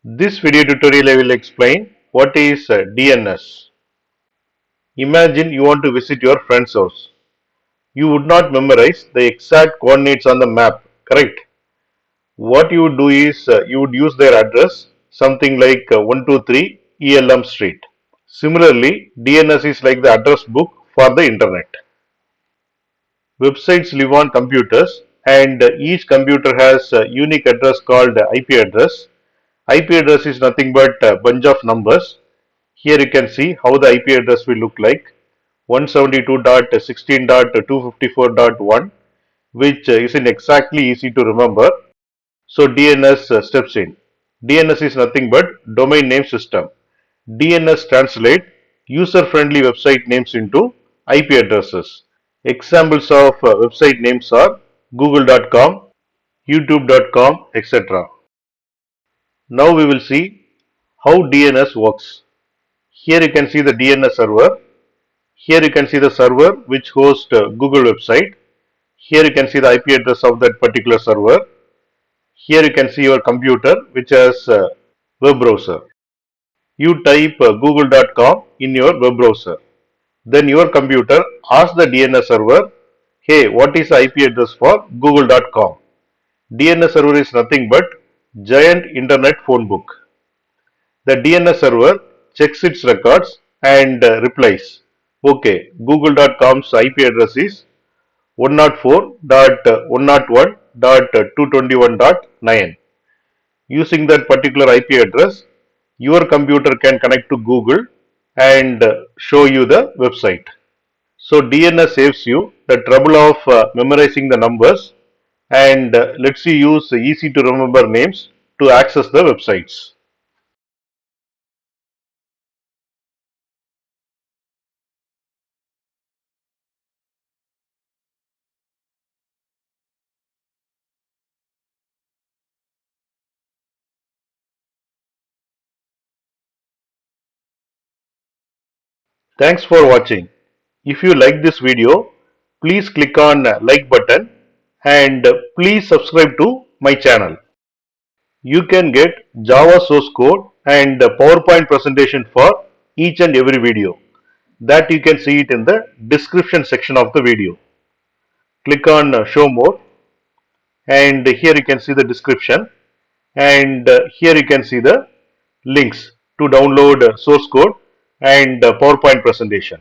This video tutorial I will explain what is DNS. Imagine you want to visit your friend's house. You would not memorize the exact coordinates on the map, correct? What you would do is you would use their address, something like 123 ELM Street. Similarly, DNS is like the address book for the internet. Websites live on computers and each computer has a unique address called IP address. IP address is nothing but a bunch of numbers. Here you can see how the IP address will look like 172.16.254.1, which isn't exactly easy to remember. So DNS steps in. DNS is nothing but domain name system. DNS translate user-friendly website names into IP addresses. Examples of website names are google.com, youtube.com, etc. Now we will see how DNS works. Here you can see the DNS server. Here you can see the server which hosts Google website. Here you can see the IP address of that particular server. Here you can see your computer which has a web browser. You type google.com in your web browser. Then your computer asks the DNS server, hey, what is the IP address for google.com? DNS server is nothing but giant internet phone book. The DNS server checks its records and replies, okay, google.com's IP address is 104.101.221.9. Using that particular IP address, your computer can connect to Google and show you the website. So DNS saves you the trouble of memorizing the numbers and lets you use easy to remember names to access the websites. Thanks for watching. If you like this video, please click on like button and please subscribe to my channel. You can get Java source code and PowerPoint presentation for each and every video. That you can see it in the description section of the video. Click on show more and here you can see the description and here you can see the links to download source code and PowerPoint presentation.